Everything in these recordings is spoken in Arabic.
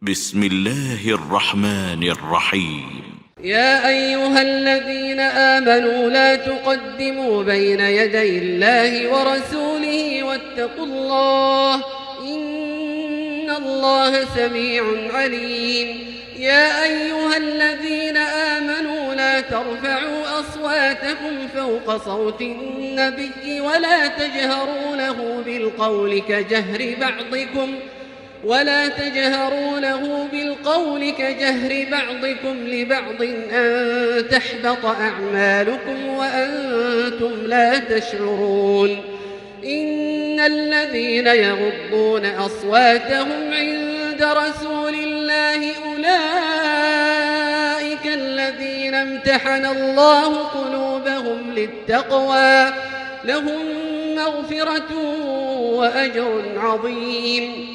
بسم الله الرحمن الرحيم. يا أيها الذين آمنوا لا تقدموا بين يدي الله ورسوله واتقوا الله إن الله سميع عليم. يا أيها الذين آمنوا لا ترفعوا أصواتكم فوق صوت النبي ولا تجهروا له بالقول كجهر بعضكم لبعض أن تحبط أعمالكم وأنتم لا تشعرون. إن الذين يغضون أصواتهم عند رسول الله أولئك الذين امتحن الله قلوبهم للتقوى لهم مغفرة وأجر عظيم.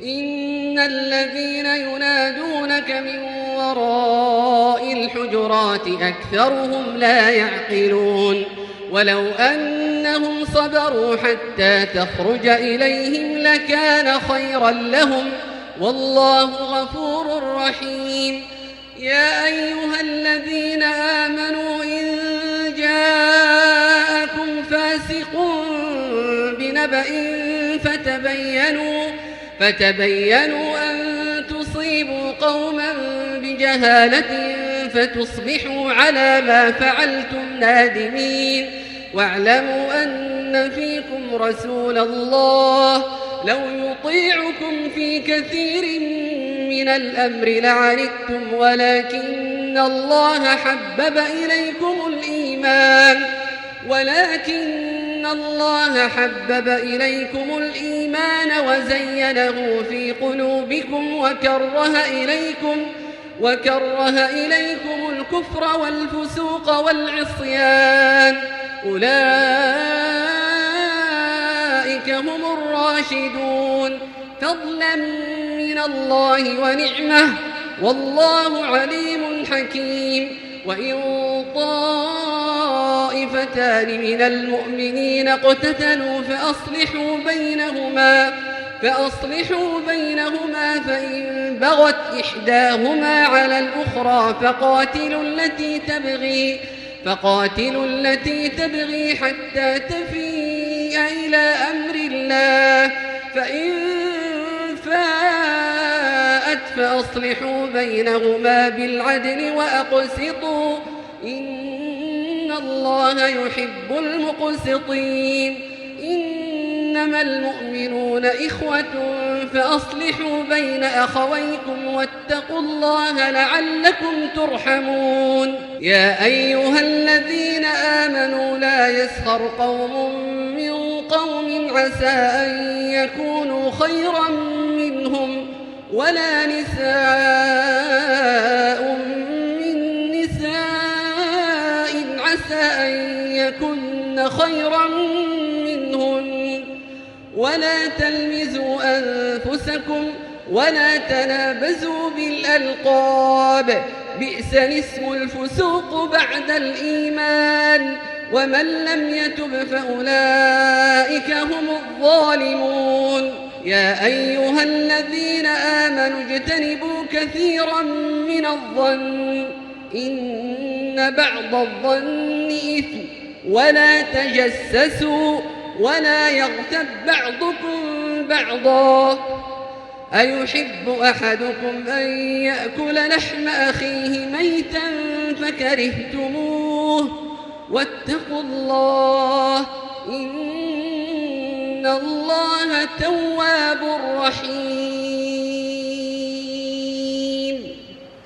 إن الذين ينادونك من وراء الحجرات أكثرهم لا يعقلون. ولو أنهم صبروا حتى تخرج إليهم لكان خيرا لهم والله غفور رحيم. يا أيها الذين آمنوا إن جاءكم فاسق بنبأ فتبينوا أن تصيبوا قوما بجهالة فتصبحوا على ما فعلتم نادمين. واعلموا أن فيكم رسول الله لو يطيعكم في كثير من الأمر لعنتم ولكن الله حبب إليكم الإيمان وزينه في قلوبكم وكره إليكم الكفر والفسوق والعصيان أولئك هم الراشدون فضلا من الله ونعمة والله عليم حكيم. وإن طائفتان من المؤمنين اقتتلوا فأصلحوا بينهما فإن بغت إحداهما على الأخرى فقاتلوا التي تبغي حتى تفيء إلى أمر الله فإن فاءت فأصلحوا بينهما بالعدل وأقسطوا إن الله يحب المقسطين. إنما المؤمنون إخوة فأصلحوا بين أخويكم واتقوا الله لعلكم ترحمون. يا أيها الذين آمنوا لا يسخر قوم من قوم عسى أن يكونوا خيرا منهم ولا نساء من نساء عسى أن يكن خيرا منهن ولا تلمزوا أنفسكم ولا تنابزوا بالألقاب بئس الاسم الفسوق بعد الإيمان ومن لم يتب فأولئك هم الظالمون. يا أيها الذين آمنوا اجتنبوا كثيرا من الظن إن بعض الظن إثم ولا تجسسوا ولا يغتب بعضكم بعضا أيحب أحدكم أن يأكل لحم أخيه ميتا فكرهتموه واتقوا الله إن الله تواب رحيم.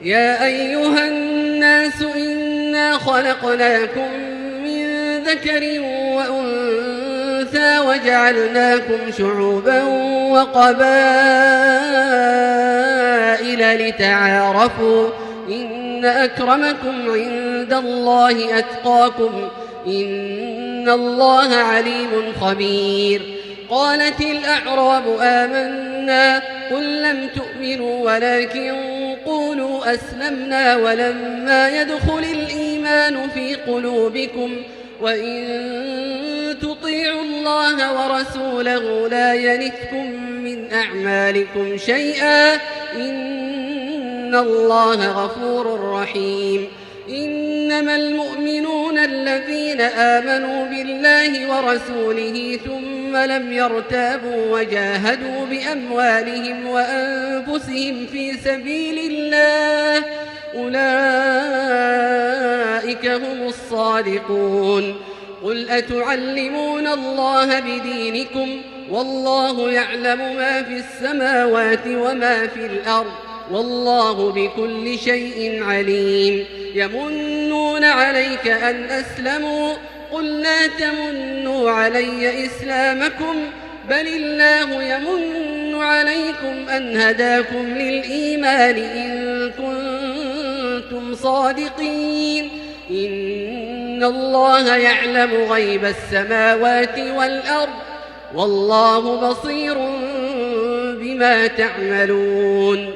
يا أيها الناس إنا خلقناكم من ذكر وأنثى وجعلناكم شعوبا وقبائل لتعارفوا إن أكرمكم عند الله أتقاكم إن الله عليم خبير. قالت الأعراب آمنا قل لم تؤمنوا ولكن قولوا أسلمنا ولما يدخل الإيمان في قلوبكم وإن تطيعوا الله ورسوله لا يلتكم من أعمالكم شيئا إن الله غفور رحيم إنما المؤمنون الذين آمنوا بالله ورسوله ثم لم يرتابوا وجاهدوا بأموالهم وأنفسهم في سبيل الله أولئك هم الصادقون قل أتعلمون الله بدينكم والله يعلم ما في السماوات وما في الأرض والله بكل شيء عليم يمنون عليك أن أسلموا قل لا تمنوا علي إسلامكم بل الله يمن عليكم أن هداكم للإيمان إن كنتم صادقين إن الله يعلم غيب السماوات والأرض والله بصير بما تعملون